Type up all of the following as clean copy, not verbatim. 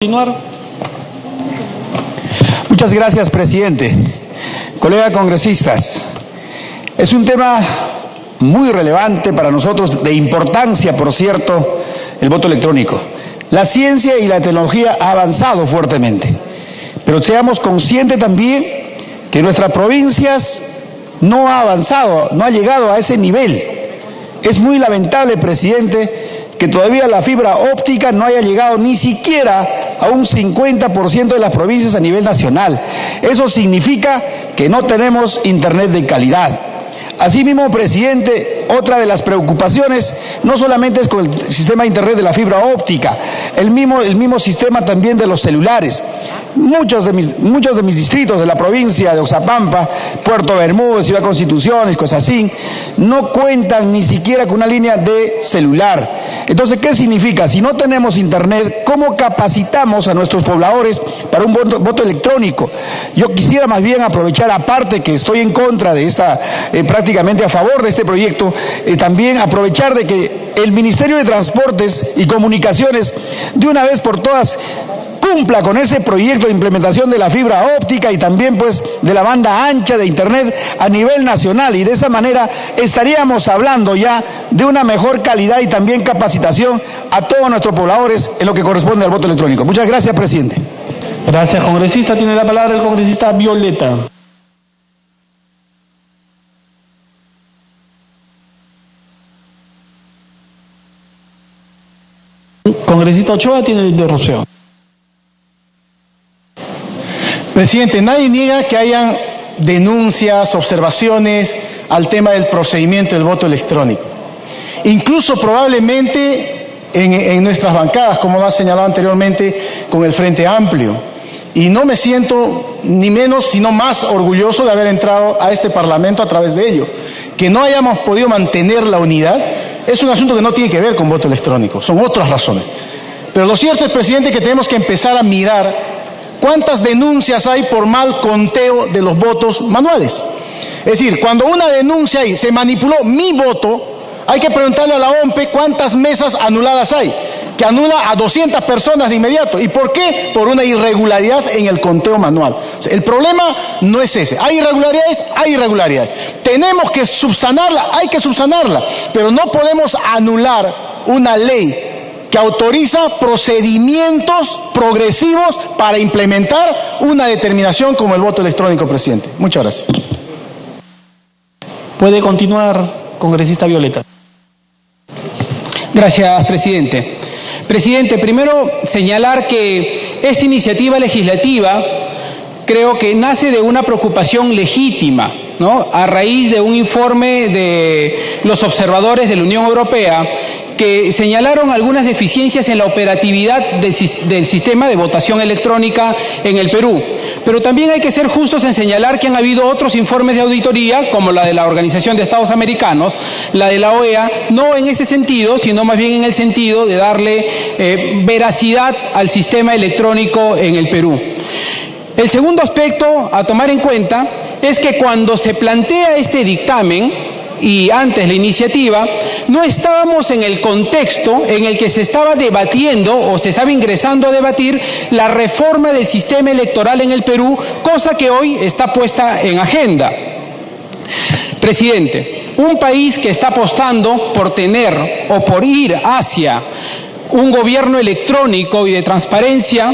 Continuar. Muchas gracias, presidente. Colegas congresistas, es un tema muy relevante para nosotros, de importancia, por cierto, el voto electrónico. La ciencia y la tecnología ha avanzado fuertemente, pero seamos conscientes también que nuestras provincias no ha avanzado, no ha llegado a ese nivel. Es muy lamentable, presidente, que todavía la fibra óptica no haya llegado ni siquiera a un 50% de las provincias a nivel nacional. Eso significa que no tenemos internet de calidad. Asimismo, presidente, otra de las preocupaciones no solamente es con el sistema de internet de la fibra óptica, el mismo sistema también de los celulares. Muchos de mis distritos de la provincia de Oxapampa, Puerto Bermúdez, Ciudad Constitución, Cosacín, no cuentan ni siquiera con una línea de celular. Entonces, ¿qué significa? Si no tenemos internet, ¿cómo capacitamos a nuestros pobladores para un voto electrónico? Yo quisiera más bien aprovechar, aparte que estoy en contra de prácticamente a favor de este proyecto, también aprovechar de que el Ministerio de Transportes y Comunicaciones de una vez por todas cumpla con ese proyecto de implementación de la fibra óptica y también pues de la banda ancha de internet a nivel nacional, y de esa manera estaríamos hablando ya de una mejor calidad y también capacitación a todos nuestros pobladores en lo que corresponde al voto electrónico. Muchas gracias, presidente. Gracias, congresista. Tiene la palabra el congresista Violeta. Congresista Ochoa tiene la interrupción. Presidente, nadie niega que hayan denuncias, observaciones al tema del procedimiento del voto electrónico. Incluso probablemente en nuestras bancadas, como lo ha señalado anteriormente con el Frente Amplio. Y no me siento ni menos, sino más orgulloso de haber entrado a este Parlamento a través de ello. Que no hayamos podido mantener la unidad es un asunto que no tiene que ver con voto electrónico, son otras razones. Pero lo cierto es, presidente, que tenemos que empezar a mirar ¿cuántas denuncias hay por mal conteo de los votos manuales? Es decir, cuando una denuncia y se manipuló mi voto, hay que preguntarle a la OMPE cuántas mesas anuladas hay, que anula a 200 personas de inmediato. ¿Y por qué? Por una irregularidad en el conteo manual. O sea, el problema no es ese. Hay irregularidades. Tenemos que subsanarla, hay que subsanarla, pero no podemos anular una ley que autoriza procedimientos progresivos para implementar una determinación como el voto electrónico, presidente. Muchas gracias. Puede continuar, congresista Violeta. Gracias, presidente. Presidente, primero señalar que esta iniciativa legislativa creo que nace de una preocupación legítima, ¿no? A raíz de un informe de los observadores de la Unión Europea que señalaron algunas deficiencias en la operatividad del sistema de votación electrónica en el Perú. Pero también hay que ser justos en señalar que han habido otros informes de auditoría, como la de la Organización de Estados Americanos, la de la OEA, no en ese sentido, sino más bien en el sentido de darle veracidad al sistema electrónico en el Perú. El segundo aspecto a tomar en cuenta es que cuando se plantea este dictamen, y antes la iniciativa, no estábamos en el contexto en el que se estaba debatiendo o se estaba ingresando a debatir la reforma del sistema electoral en el Perú, cosa que hoy está puesta en agenda. Presidente, un país que está apostando por tener o por ir hacia un gobierno electrónico y de transparencia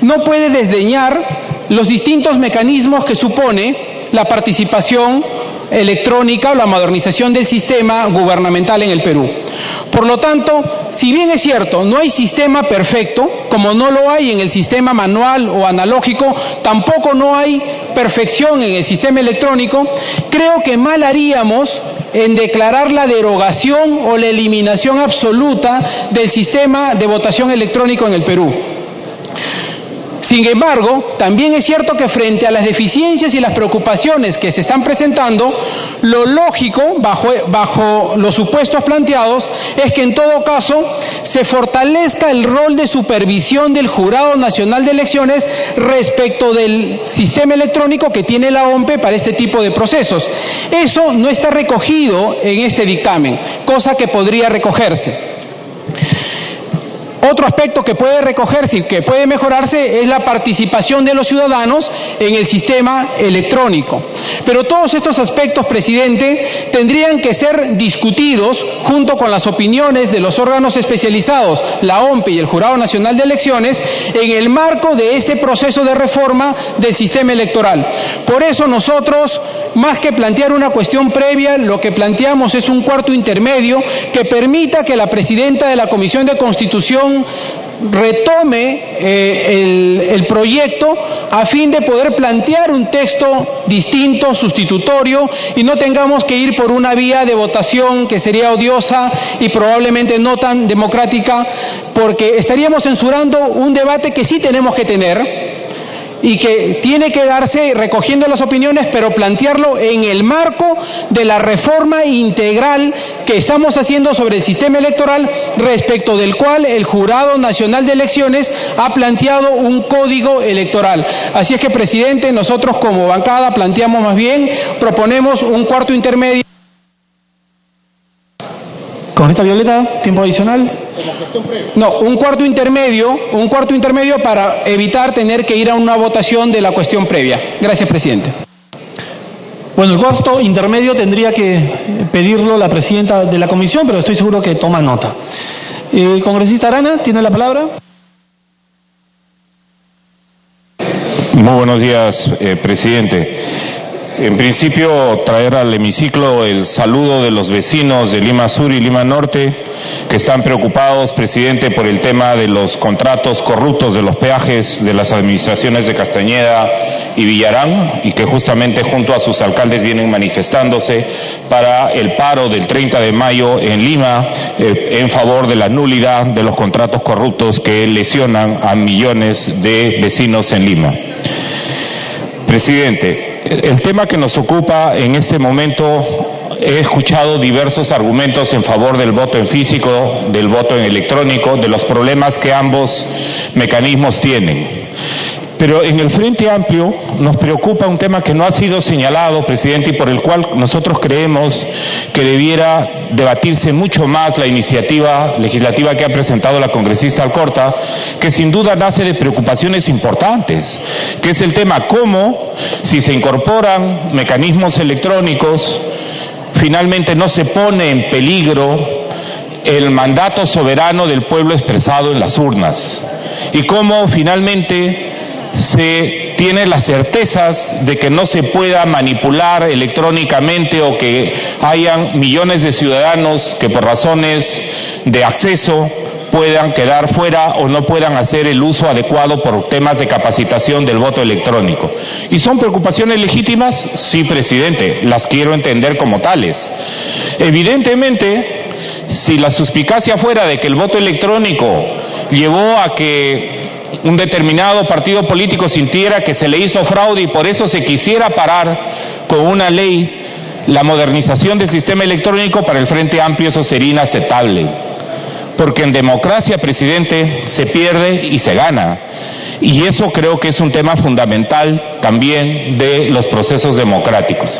no puede desdeñar los distintos mecanismos que supone la participación electrónica o la modernización del sistema gubernamental en el Perú. Por lo tanto, si bien es cierto, no hay sistema perfecto, como no lo hay en el sistema manual o analógico, tampoco no hay perfección en el sistema electrónico, creo que mal haríamos en declarar la derogación o la eliminación absoluta del sistema de votación electrónico en el Perú. Sin embargo, también es cierto que frente a las deficiencias y las preocupaciones que se están presentando, lo lógico, bajo los supuestos planteados, es que en todo caso se fortalezca el rol de supervisión del Jurado Nacional de Elecciones respecto del sistema electrónico que tiene la OMPE para este tipo de procesos. Eso no está recogido en este dictamen, cosa que podría recogerse. Otro aspecto que puede recogerse y que puede mejorarse es la participación de los ciudadanos en el sistema electrónico. Pero todos estos aspectos, presidente, tendrían que ser discutidos junto con las opiniones de los órganos especializados, la OMPE y el Jurado Nacional de Elecciones, en el marco de este proceso de reforma del sistema electoral. Por eso nosotros, más que plantear una cuestión previa, lo que planteamos es un cuarto intermedio que permita que la presidenta de la Comisión de Constitución retome el proyecto a fin de poder plantear un texto distinto, sustitutorio, y no tengamos que ir por una vía de votación que sería odiosa y probablemente no tan democrática, porque estaríamos censurando un debate que sí tenemos que tener y que tiene que darse recogiendo las opiniones, pero plantearlo en el marco de la reforma integral que estamos haciendo sobre el sistema electoral, respecto del cual el Jurado Nacional de Elecciones ha planteado un código electoral. Así es que, presidente, nosotros como bancada planteamos más bien, proponemos un cuarto intermedio. Congresista Violeta, tiempo adicional. No, un cuarto intermedio para evitar tener que ir a una votación de la cuestión previa. Gracias, presidente. Bueno, el cuarto intermedio tendría que pedirlo la presidenta de la comisión, pero estoy seguro que toma nota. Congresista Arana, tiene la palabra. Muy buenos días, presidente. En principio, traer al hemiciclo el saludo de los vecinos de Lima Sur y Lima Norte, que están preocupados, presidente, por el tema de los contratos corruptos de los peajes de las administraciones de Castañeda y Villarán, y que justamente junto a sus alcaldes vienen manifestándose para el paro del 30 de mayo en Lima en favor de la nulidad de los contratos corruptos que lesionan a millones de vecinos en Lima. Presidente, el tema que nos ocupa en este momento, he escuchado diversos argumentos en favor del voto en físico, del voto en electrónico, de los problemas que ambos mecanismos tienen. Pero en el Frente Amplio nos preocupa un tema que no ha sido señalado, presidente, y por el cual nosotros creemos que debiera debatirse mucho más la iniciativa legislativa que ha presentado la congresista Alcorta, que sin duda nace de preocupaciones importantes, que es el tema cómo, si se incorporan mecanismos electrónicos, finalmente no se pone en peligro el mandato soberano del pueblo expresado en las urnas, y cómo finalmente se tiene las certezas de que no se pueda manipular electrónicamente o que hayan millones de ciudadanos que por razones de acceso puedan quedar fuera o no puedan hacer el uso adecuado por temas de capacitación del voto electrónico. ¿Y son preocupaciones legítimas? Sí, presidente, las quiero entender como tales. Evidentemente, si la suspicacia fuera de que el voto electrónico llevó a que un determinado partido político sintiera que se le hizo fraude y por eso se quisiera parar con una ley la modernización del sistema electrónico, para el Frente Amplio eso sería inaceptable. Porque en democracia, presidente, se pierde y se gana. Y eso creo que es un tema fundamental también de los procesos democráticos.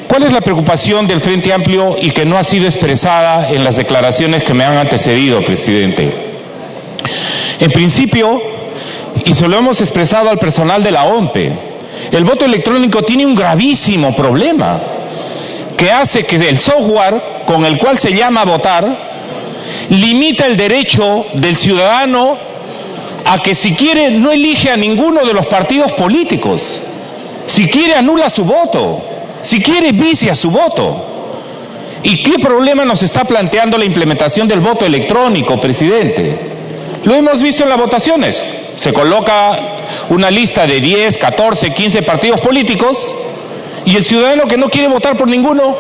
¿Cuál es la preocupación del Frente Amplio y que no ha sido expresada en las declaraciones que me han antecedido, presidente? En principio, y se lo hemos expresado al personal de la OMPE, el voto electrónico tiene un gravísimo problema, que hace que el software con el cual se llama a votar limita el derecho del ciudadano a que, si quiere, no elige a ninguno de los partidos políticos, si quiere anula su voto, si quiere vicia su voto. ¿Y qué problema nos está planteando la implementación del voto electrónico, presidente? Lo hemos visto en las votaciones. Se coloca una lista de 10, 14, 15 partidos políticos y el ciudadano que no quiere votar por ninguno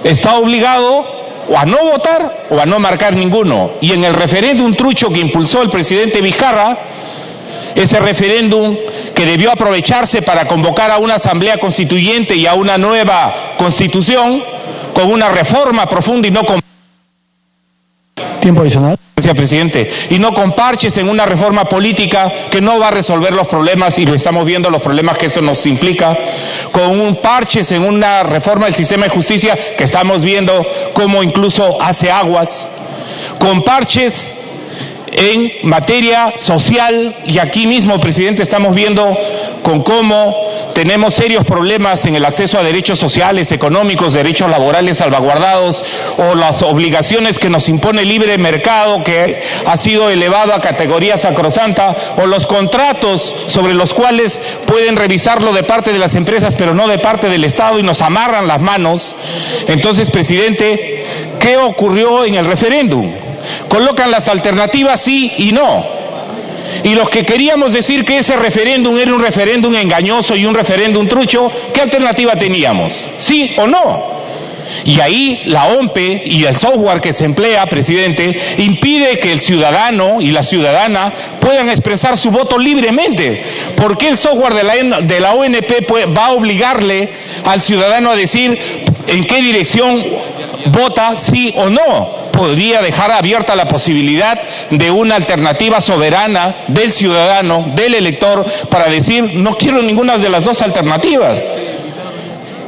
está obligado o a no votar o a no marcar ninguno. Y en el referéndum trucho que impulsó el presidente Vizcarra, ese referéndum que debió aprovecharse para convocar a una asamblea constituyente y a una nueva constitución con una reforma profunda y no con... Tiempo adicional. Gracias, presidente. Y no con parches en una reforma política que no va a resolver los problemas, y lo estamos viendo, los problemas que eso nos implica, con un parches en una reforma del sistema de justicia que estamos viendo cómo incluso hace aguas, con parches en materia social, y aquí mismo, presidente, estamos viendo con cómo tenemos serios problemas en el acceso a derechos sociales, económicos, derechos laborales salvaguardados, o las obligaciones que nos impone el libre mercado, que ha sido elevado a categoría sacrosanta, o los contratos sobre los cuales pueden revisarlo de parte de las empresas, pero no de parte del Estado, y nos amarran las manos. Entonces, presidente, ¿qué ocurrió en el referéndum? Colocan las alternativas sí y no. Y los que queríamos decir que ese referéndum era un referéndum engañoso y un referéndum trucho, ¿qué alternativa teníamos? ¿Sí o no? Y ahí la OMPE y el software que se emplea, presidente, impide que el ciudadano y la ciudadana puedan expresar su voto libremente. ¿Por qué el software de la ONP va a obligarle al ciudadano a decir en qué dirección vota, sí o no? Podría dejar abierta la posibilidad de una alternativa soberana del ciudadano, del elector, para decir, no quiero ninguna de las dos alternativas.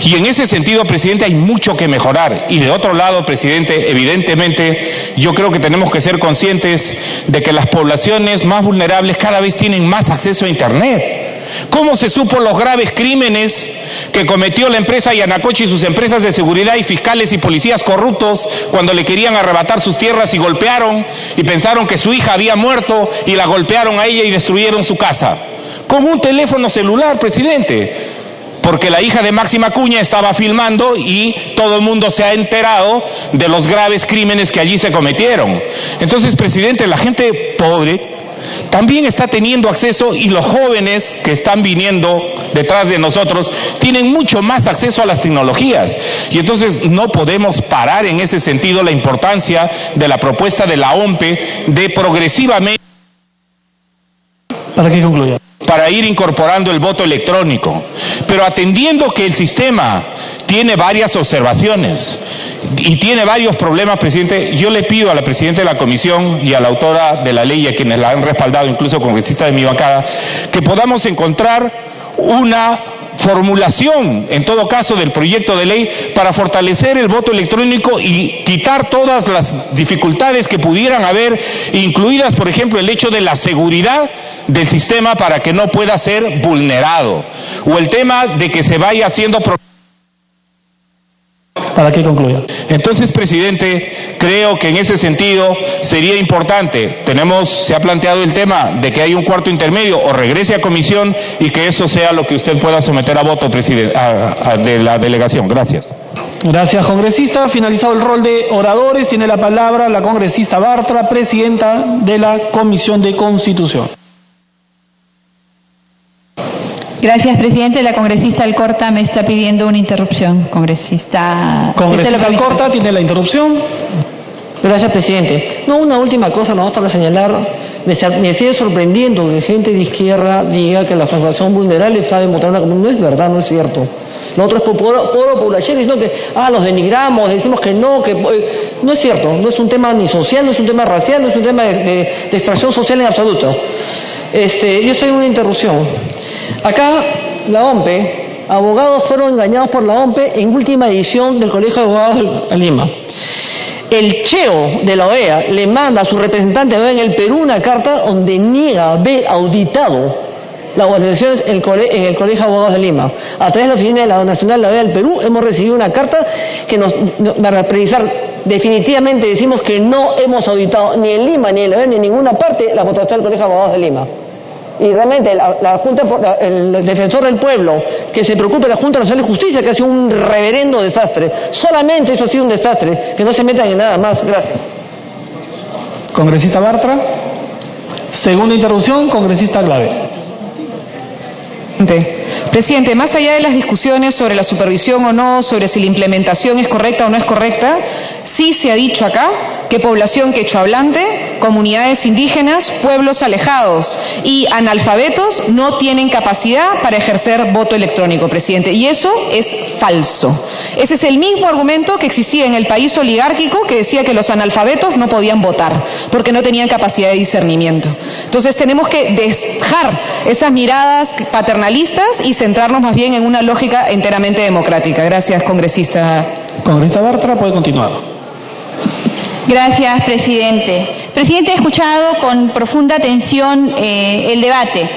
Y en ese sentido, presidente, hay mucho que mejorar. Y de otro lado, presidente, evidentemente, yo creo que tenemos que ser conscientes de que las poblaciones más vulnerables cada vez tienen más acceso a Internet. ¿Cómo se supo los graves crímenes que cometió la empresa Yanacocha y sus empresas de seguridad y fiscales y policías corruptos cuando le querían arrebatar sus tierras y golpearon y pensaron que su hija había muerto y la golpearon a ella y destruyeron su casa? Con un teléfono celular, presidente. Porque la hija de Máxima Acuña estaba filmando y todo el mundo se ha enterado de los graves crímenes que allí se cometieron. Entonces, presidente, la gente pobre también está teniendo acceso, y los jóvenes que están viniendo detrás de nosotros tienen mucho más acceso a las tecnologías. Y entonces no podemos parar en ese sentido la importancia de la propuesta de la OMPE de progresivamente... Para que concluya. Para ir incorporando el voto electrónico, pero atendiendo que el sistema tiene varias observaciones y tiene varios problemas, presidente, yo le pido a la presidenta de la comisión y a la autora de la ley, a quienes la han respaldado, incluso congresistas de mi bancada, que podamos encontrar una formulación, en todo caso, del proyecto de ley para fortalecer el voto electrónico y quitar todas las dificultades que pudieran haber, incluidas, por ejemplo, el hecho de la seguridad del sistema para que no pueda ser vulnerado, o el tema de que se vaya haciendo... Para que concluya. Entonces, presidente, creo que en ese sentido sería importante, se ha planteado el tema de que hay un cuarto intermedio, o regrese a comisión y que eso sea lo que usted pueda someter a voto, presidente, de la delegación. Gracias. Gracias, congresista. Finalizado el rol de oradores, tiene la palabra la congresista Bartra, presidenta de la Comisión de Constitución. Gracias, presidente. La congresista Alcorta me está pidiendo una interrupción. Congresista Alcorta, tiene la interrupción. Gracias, presidente. No, una última cosa, nomás para señalar, me sigue sorprendiendo que gente de izquierda diga que la población vulnerable sabe votar una común. No es verdad, no es cierto. Nosotros por población diciendo que los denigramos, decimos que no es cierto. No es un tema ni social, no es un tema racial, no es un tema de extracción social en absoluto. Yo estoy en una interrupción. Acá, la OMPE, abogados fueron engañados por la OMPE en última edición del Colegio de Abogados de Lima. El cheo de la OEA le manda a su representante en el Perú una carta donde niega haber auditado las organizaciones en el Colegio de Abogados de Lima. A través de la Oficina de la Nacional de la OEA del Perú hemos recibido una carta que para precisar definitivamente decimos que no hemos auditado ni en Lima, ni en la OEA, ni en ninguna parte la votación del Colegio de Abogados de Lima. Y realmente el defensor del pueblo, que se preocupe de la Junta Nacional de Justicia, que ha sido un reverendo desastre. Solamente eso ha sido un desastre. Que no se metan en nada más. Gracias. Congresista Bartra. Segunda interrupción, congresista Clave. Presidente, más allá de las discusiones sobre la supervisión o no, sobre si la implementación es correcta o no es correcta, sí se ha dicho acá que población quechohablante, comunidades indígenas, pueblos alejados y analfabetos no tienen capacidad para ejercer voto electrónico, presidente. Y eso es falso. Ese es el mismo argumento que existía en el país oligárquico que decía que los analfabetos no podían votar porque no tenían capacidad de discernimiento. Entonces tenemos que dejar esas miradas paternalistas y centrarnos más bien en una lógica enteramente democrática. Gracias, congresista. Congresista Bartra, puede continuar. Gracias, presidente. Presidente, he escuchado con profunda atención el debate.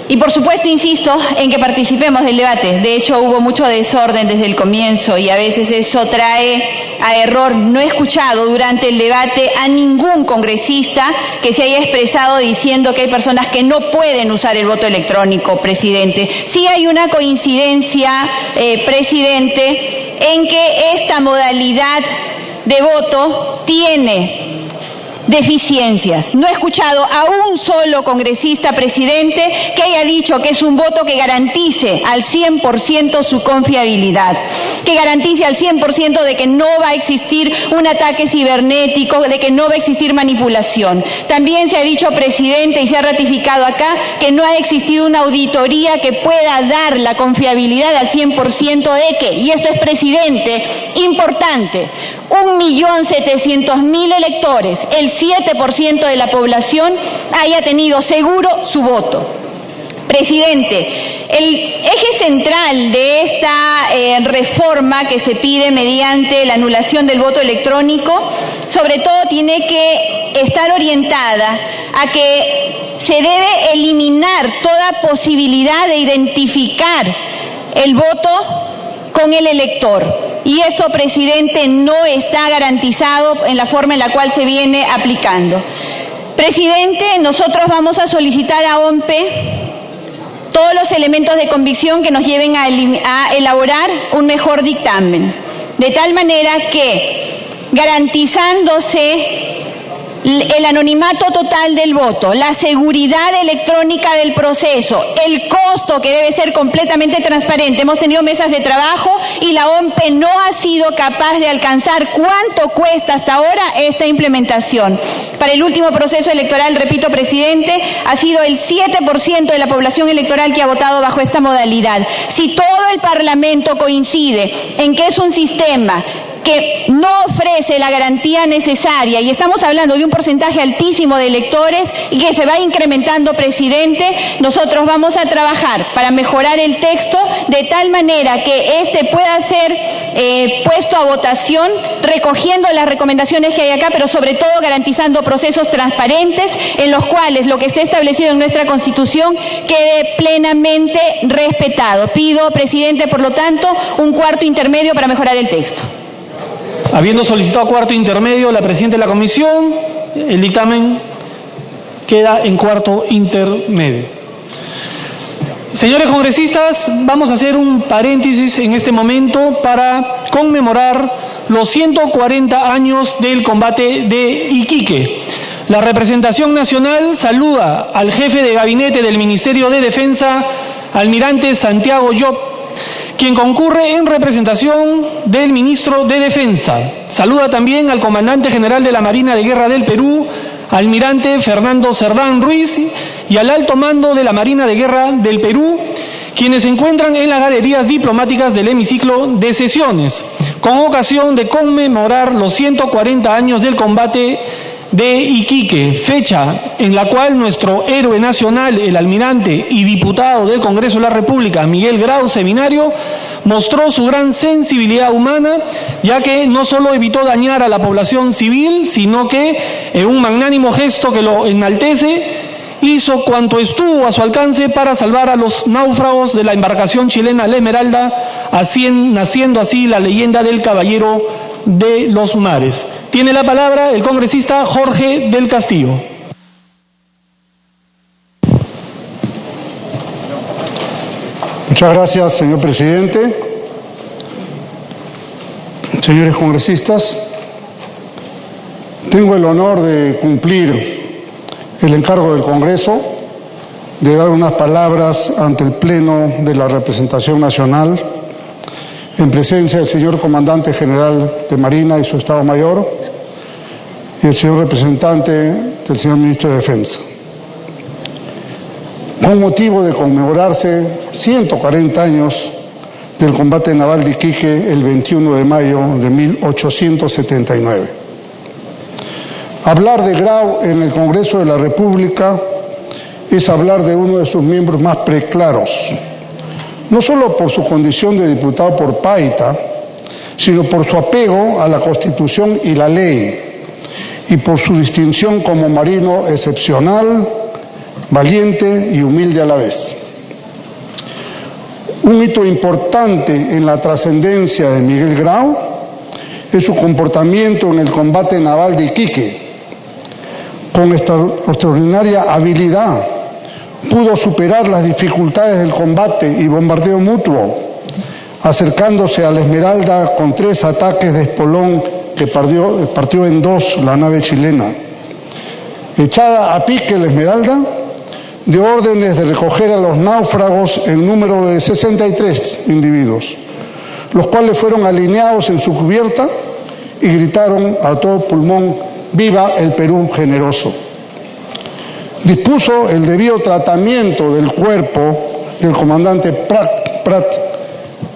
Y por supuesto insisto en que participemos del debate. De hecho hubo mucho desorden desde el comienzo y a veces eso trae a error. No he escuchado durante el debate a ningún congresista que se haya expresado diciendo que hay personas que no pueden usar el voto electrónico, presidente. Sí hay una coincidencia, presidente, en que esta modalidad de voto tiene deficiencias. No he escuchado a un solo congresista, presidente, que haya dicho que es un voto que garantice al 100% su confiabilidad, que garantice al 100% de que no va a existir un ataque cibernético, de que no va a existir manipulación. También se ha dicho, presidente, y se ha ratificado acá, que no ha existido una auditoría que pueda dar la confiabilidad al 100% de que, y esto es, presidente, importante, 1.700.000 electores, el 7% de la población, haya tenido seguro su voto. Presidente, el eje central de esta reforma que se pide mediante la anulación del voto electrónico, sobre todo tiene que estar orientada a que se debe eliminar toda posibilidad de identificar el voto con el elector. Y esto, presidente, no está garantizado en la forma en la cual se viene aplicando. Presidente, nosotros vamos a solicitar a OMPE todos los elementos de convicción que nos lleven a elaborar un mejor dictamen, de tal manera que, garantizándose el anonimato total del voto, la seguridad electrónica del proceso, el costo que debe ser completamente transparente. Hemos tenido mesas de trabajo y la OMPE no ha sido capaz de alcanzar cuánto cuesta hasta ahora esta implementación. Para el último proceso electoral, repito, presidente, ha sido el 7% de la población electoral que ha votado bajo esta modalidad. Si todo el Parlamento coincide en que es un sistema que no ofrece la garantía necesaria, y estamos hablando de un porcentaje altísimo de electores y que se va incrementando, presidente, nosotros vamos a trabajar para mejorar el texto de tal manera que este pueda ser puesto a votación, recogiendo las recomendaciones que hay acá, pero sobre todo garantizando procesos transparentes en los cuales lo que esté establecido en nuestra Constitución quede plenamente respetado. Pido, presidente, por lo tanto, un cuarto intermedio para mejorar el texto. Habiendo solicitado cuarto intermedio la presidenta de la comisión, el dictamen queda en cuarto intermedio. Señores congresistas, vamos a hacer un paréntesis en este momento para conmemorar los 140 años del combate de Iquique. La representación nacional saluda al jefe de gabinete del Ministerio de Defensa, almirante Santiago Llop, quien concurre en representación del ministro de Defensa. Saluda también al comandante general de la Marina de Guerra del Perú, almirante Fernando Cerdán Ruiz, y al alto mando de la Marina de Guerra del Perú, quienes se encuentran en las galerías diplomáticas del hemiciclo de sesiones, con ocasión de conmemorar los 140 años del combate de Iquique, fecha en la cual nuestro héroe nacional, el almirante y diputado del Congreso de la República, Miguel Grau Seminario, mostró su gran sensibilidad humana, ya que no solo evitó dañar a la población civil, sino que, en un magnánimo gesto que lo enaltece, hizo cuanto estuvo a su alcance para salvar a los náufragos de la embarcación chilena La Esmeralda, naciendo así la leyenda del Caballero de los Mares. Tiene la palabra el congresista Jorge del Castillo. Muchas gracias, señor presidente. Señores congresistas, tengo el honor de cumplir el encargo del Congreso de dar unas palabras ante el Pleno de la Representación Nacional en presencia del señor Comandante General de Marina y su Estado Mayor y el señor representante del señor Ministro de Defensa. Con motivo de conmemorarse 140 años del combate naval de Iquique el 21 de mayo de 1879. Hablar de Grau en el Congreso de la República es hablar de uno de sus miembros más preclaros, no solo por su condición de diputado por Paita, sino por su apego a la Constitución y la ley, y por su distinción como marino excepcional, valiente y humilde a la vez. Un hito importante en la trascendencia de Miguel Grau es su comportamiento en el combate naval de Iquique. Con extraordinaria habilidad pudo superar las dificultades del combate y bombardeo mutuo, acercándose a la Esmeralda con 3 ataques de espolón que partió en 2 la nave chilena. Echada a pique la Esmeralda, dio órdenes de recoger a los náufragos en número de 63 individuos, los cuales fueron alineados en su cubierta y gritaron a todo pulmón: ¡Viva el Perú generoso! Dispuso el debido tratamiento del cuerpo del comandante Prat,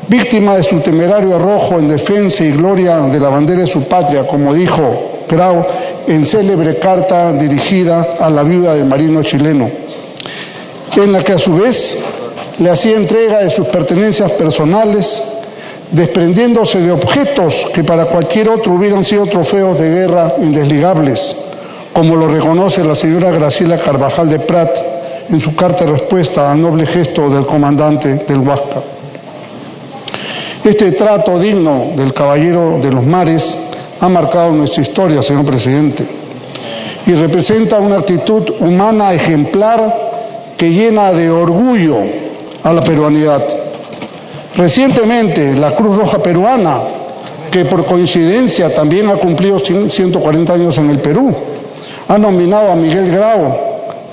víctima de su temerario arrojo en defensa y gloria de la bandera de su patria, como dijo Grau en célebre carta dirigida a la viuda del marino chileno, en la que a su vez le hacía entrega de sus pertenencias personales, desprendiéndose de objetos que para cualquier otro hubieran sido trofeos de guerra indesligables, como lo reconoce la señora Graciela Carvajal de Prat en su carta de respuesta al noble gesto del comandante del Huáscar. Este trato digno del caballero de los mares ha marcado nuestra historia, señor presidente, y representa una actitud humana ejemplar que llena de orgullo a la peruanidad. Recientemente, la Cruz Roja Peruana, que por coincidencia también ha cumplido 140 años en el Perú, ha nominado a Miguel Grau,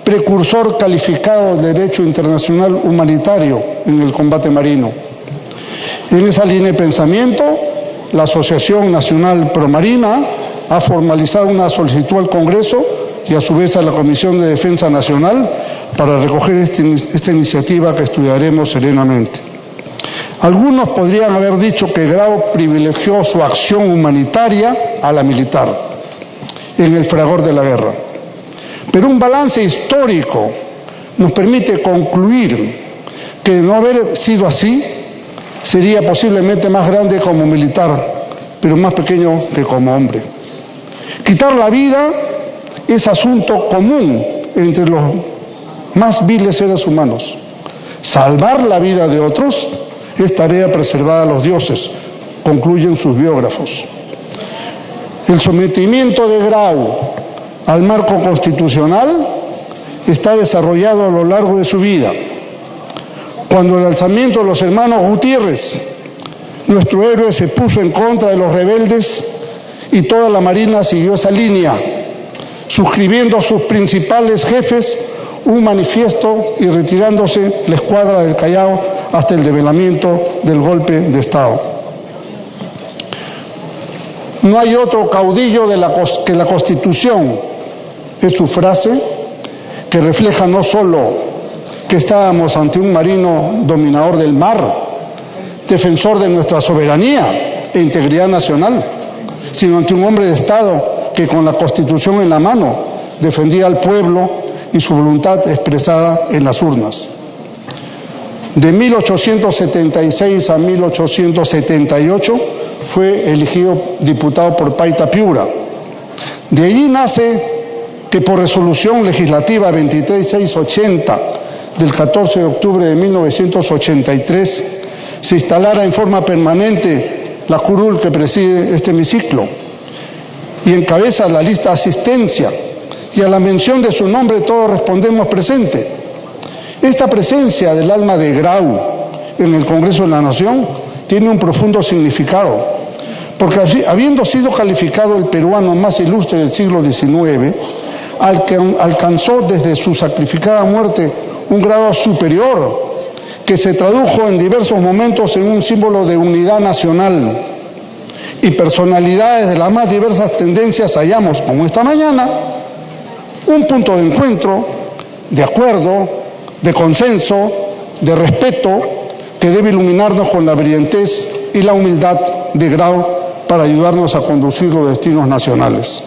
precursor calificado de derecho internacional humanitario en el combate marino. En esa línea de pensamiento, la Asociación Nacional Promarina ha formalizado una solicitud al Congreso y a su vez a la Comisión de Defensa Nacional para recoger esta iniciativa que estudiaremos serenamente. Algunos podrían haber dicho que Grau privilegió su acción humanitaria a la militar en el fragor de la guerra. Pero un balance histórico nos permite concluir que de no haber sido así, sería posiblemente más grande como militar, pero más pequeño que como hombre. Quitar la vida es asunto común entre los más viles seres humanos. Salvar la vida de otros es tarea preservada a los dioses, concluyen sus biógrafos. El sometimiento de Grau al marco constitucional está desarrollado a lo largo de su vida. Cuando el alzamiento de los hermanos Gutiérrez, nuestro héroe se puso en contra de los rebeldes y toda la Marina siguió esa línea, suscribiendo a sus principales jefes un manifiesto y retirándose la escuadra del Callao hasta el develamiento del golpe de Estado. No hay otro caudillo que la Constitución, es su frase, que refleja no solo que estábamos ante un marino dominador del mar, defensor de nuestra soberanía e integridad nacional, sino ante un hombre de Estado que con la Constitución en la mano defendía al pueblo y su voluntad expresada en las urnas. De 1876 a 1878 fue elegido diputado por Paita Piura. De allí nace que por resolución legislativa 23680 del 14 de octubre de 1983 se instalara en forma permanente la curul que preside este hemiciclo y encabeza la lista de asistencia, y a la mención de su nombre todos respondemos presente. Esta presencia del alma de Grau en el Congreso de la Nación tiene un profundo significado, porque habiendo sido calificado el peruano más ilustre del siglo XIX, alcanzó desde su sacrificada muerte un grado superior que se tradujo en diversos momentos en un símbolo de unidad nacional, y personalidades de las más diversas tendencias hallamos, como esta mañana, un punto de encuentro, de acuerdo, de consenso, de respeto, que debe iluminarnos con la brillantez y la humildad de Grau para ayudarnos a conducir los destinos nacionales.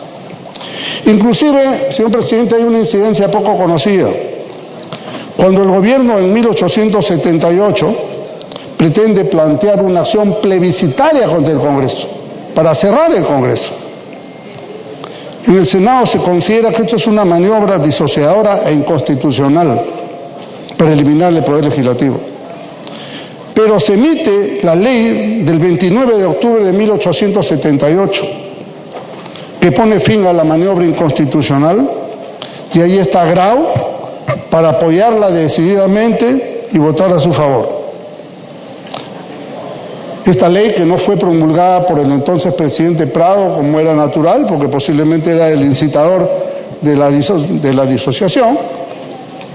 Inclusive, señor presidente, hay una incidencia poco conocida. Cuando el gobierno en 1878 pretende plantear una acción plebiscitaria contra el Congreso, para cerrar el Congreso, En el Senado se considera que esto es una maniobra disociadora e inconstitucional para eliminar el Poder Legislativo. Pero se emite la ley del 29 de octubre de 1878, que pone fin a la maniobra inconstitucional, y ahí está Grau para apoyarla decididamente y votar a su favor. Esta ley, que no fue promulgada por el entonces presidente Prado, como era natural, porque posiblemente era el incitador de la disociación,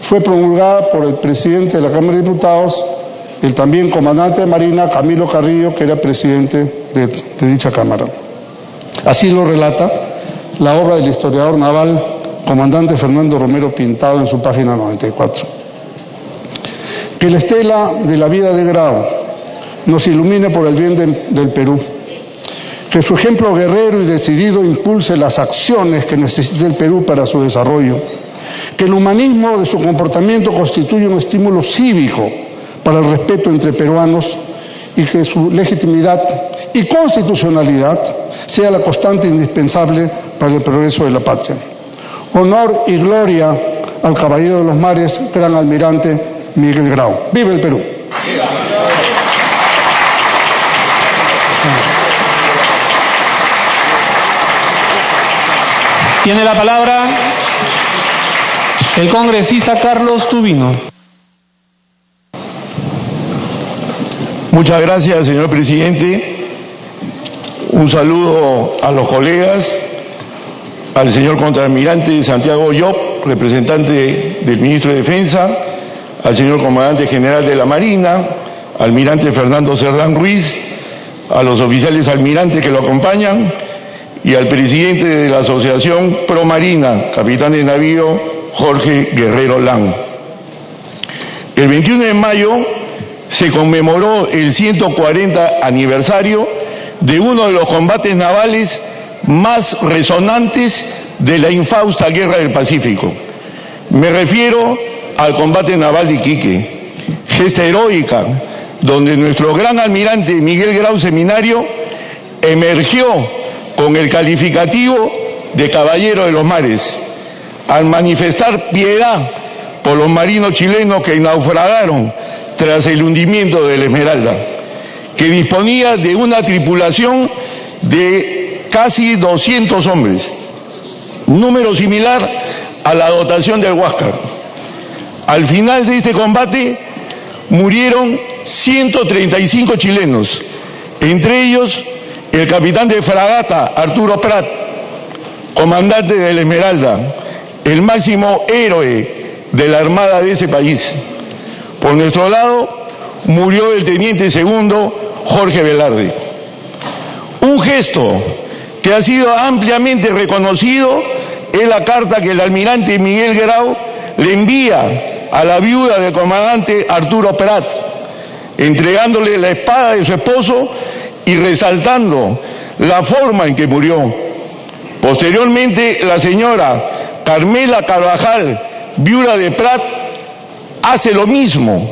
fue promulgada por el presidente de la Cámara de Diputados, el también comandante de Marina, Camilo Carrillo, que era presidente de dicha Cámara. Así lo relata la obra del historiador naval, comandante Fernando Romero Pintado, en su página 94. Que la estela de la vida de Grau nos ilumine por el bien del Perú. Que su ejemplo guerrero y decidido impulse las acciones que necesita el Perú para su desarrollo. Que el humanismo de su comportamiento constituye un estímulo cívico para el respeto entre peruanos, y que su legitimidad y constitucionalidad sea la constante indispensable para el progreso de la patria. Honor y gloria al caballero de los mares, gran almirante Miguel Grau. ¡Viva el Perú! Tiene la palabra el congresista Carlos Tubino. Muchas gracias, señor presidente. Un saludo a los colegas, al señor contraalmirante Santiago Llop, representante del ministro de Defensa, al señor comandante general de la Marina, almirante Fernando Cerdán Ruiz, a los oficiales almirantes que lo acompañan y al presidente de la Asociación Pro Marina, capitán de navío Jorge Guerrero Lang. El 21 de mayo se conmemoró el 140 aniversario de uno de los combates navales más resonantes de la infausta Guerra del Pacífico. Me refiero al combate naval de Iquique, gesta heroica donde nuestro gran almirante Miguel Grau Seminario emergió con el calificativo de caballero de los mares, al manifestar piedad por los marinos chilenos que naufragaron tras el hundimiento del Esmeralda, que disponía de una tripulación de casi 200 hombres, número similar a la dotación del Huáscar. Al final de este combate murieron 135 chilenos, entre ellos el capitán de fragata Arturo Prat, comandante del Esmeralda, el máximo héroe de la armada de ese país. Por nuestro lado murió el teniente segundo Jorge Velarde. Un gesto que ha sido ampliamente reconocido es la carta que el almirante Miguel Grau le envía a la viuda del comandante Arturo Prat, entregándole la espada de su esposo y resaltando la forma en que murió. Posteriormente, la señora Carmela Carvajal, viuda de Prat, hace lo mismo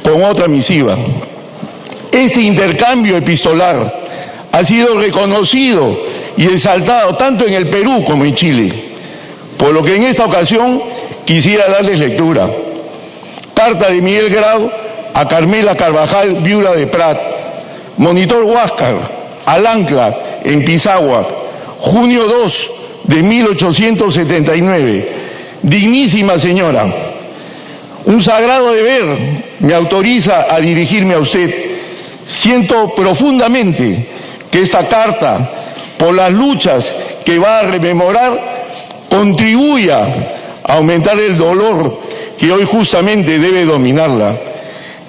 con otra misiva. Este intercambio epistolar ha sido reconocido y exaltado tanto en el Perú como en Chile, por lo que en esta ocasión quisiera darles lectura. Carta de Miguel Grau a Carmela Carvajal, viuda de Prat. Monitor Huáscar, al ancla, en Pisagua, junio 2 de 1879. Dignísima señora, un sagrado deber me autoriza a dirigirme a usted. Siento profundamente que esta carta, por las luchas que va a rememorar, contribuya a aumentar el dolor que hoy justamente debe dominarla.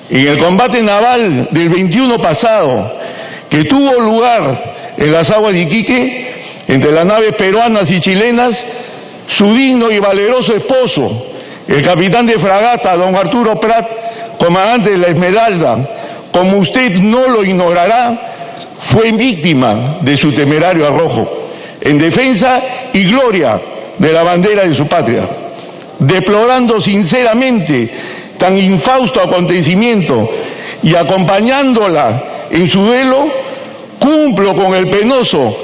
En el combate naval del 21 pasado, que tuvo lugar en las aguas de Iquique, entre las naves peruanas y chilenas, su digno y valeroso esposo, el capitán de fragata, don Arturo Prat, comandante de la Esmeralda, como usted no lo ignorará, fue víctima de su temerario arrojo, en defensa y gloria de la bandera de su patria. Deplorando sinceramente tan infausto acontecimiento y acompañándola en su duelo, cumplo con el penoso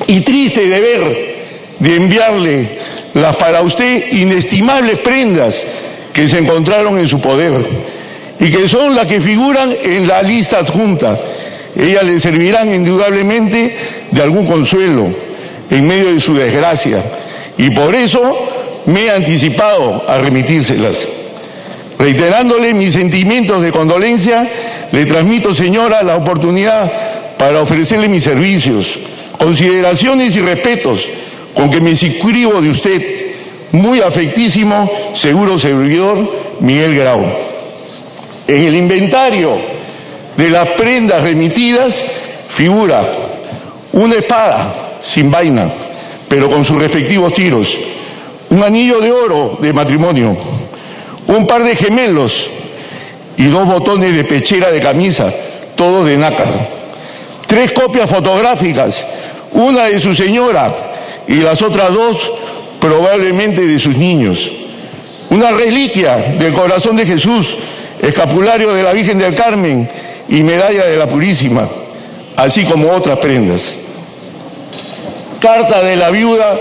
y triste deber de enviarle las para usted inestimables prendas que se encontraron en su poder y que son las que figuran en la lista adjunta. Ellas le servirán indudablemente de algún consuelo en medio de su desgracia y por eso me he anticipado a remitírselas. Reiterándole mis sentimientos de condolencia, le transmito, señora, la oportunidad para ofrecerle mis servicios, consideraciones y respetos con que me inscribo de usted, muy afectísimo, seguro servidor, Miguel Grau. En el inventario de las prendas remitidas figura una espada sin vaina, pero con sus respectivos tiros, un anillo de oro de matrimonio, un par de gemelos y 2 botones de pechera de camisa, todos de nácar, 3 copias fotográficas, una de su señora y las otras 2 probablemente de sus niños, una reliquia del corazón de Jesús, escapulario de la Virgen del Carmen y medalla de la Purísima, así como otras prendas. Carta de la viuda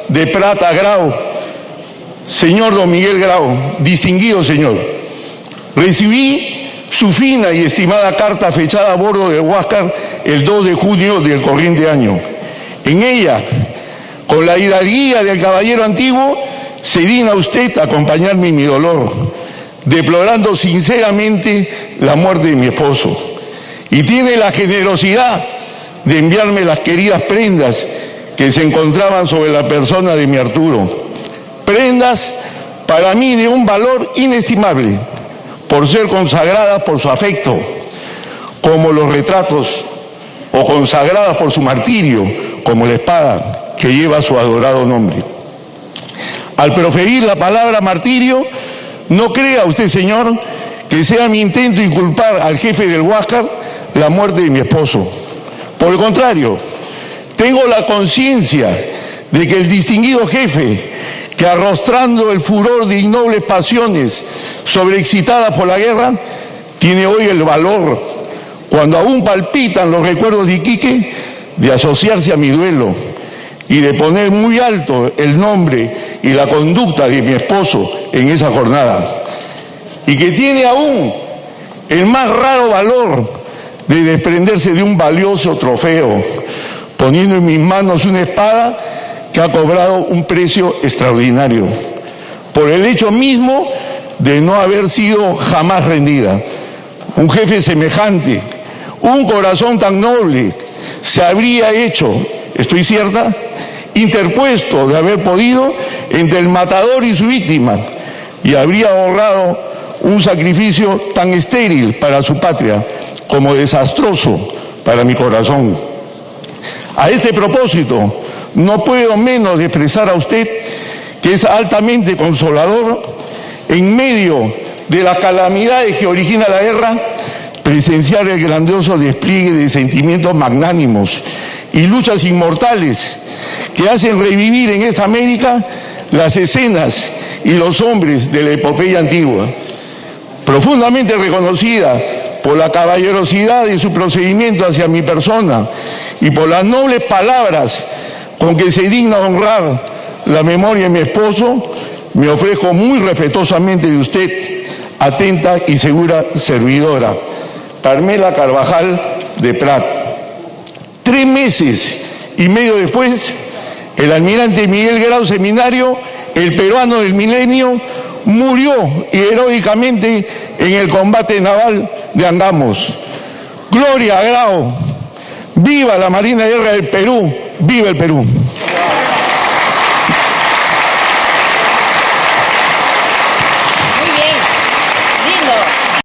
de Prata Grau. Señor don Miguel Grau, distinguido señor, recibí su fina y estimada carta fechada a bordo del Huáscar el 2 de junio del corriente año. En ella, con la hidalguía del caballero antiguo, se digna usted acompañarme en mi dolor, deplorando sinceramente la muerte de mi esposo, y tiene la generosidad de enviarme las queridas prendas que se encontraban sobre la persona de mi Arturo. Prendas para mí de un valor inestimable, por ser consagradas por su afecto, como los retratos, o consagradas por su martirio, como la espada que lleva su adorado nombre. Al proferir la palabra martirio, no crea usted, señor, que sea mi intento inculpar al jefe del Huáscar la muerte de mi esposo. Por el contrario, tengo la conciencia de que el distinguido jefe, que arrostrando el furor de innobles pasiones sobreexcitadas por la guerra, tiene hoy el valor, cuando aún palpitan los recuerdos de Iquique, de asociarse a mi duelo y de poner muy alto el nombre y la conducta de mi esposo en esa jornada, y que tiene aún el más raro valor de desprenderse de un valioso trofeo, poniendo en mis manos una espada que ha cobrado un precio extraordinario, por el hecho mismo de no haber sido jamás rendida. Un jefe semejante, un corazón tan noble, se habría hecho, estoy cierta, interpuesto de haber podido entre el matador y su víctima, y habría ahorrado un sacrificio tan estéril para su patria como desastroso para mi corazón. A este propósito, no puedo menos de expresar a usted que es altamente consolador, en medio de las calamidades que origina la guerra, presenciar el grandioso despliegue de sentimientos magnánimos y luchas inmortales que hacen revivir en esta América las escenas y los hombres de la epopeya antigua. Profundamente reconocida por la caballerosidad de su procedimiento hacia mi persona y por las nobles palabras con que se digna honrar la memoria de mi esposo, me ofrezco muy respetuosamente de usted, atenta y segura servidora, Carmela Carvajal de Prat. 3 meses y medio después, el almirante Miguel Grau Seminario, el peruano del milenio, murió heroicamente en el combate naval de Angamos. Gloria a Grau, viva la Marina de Guerra del Perú, viva el Perú.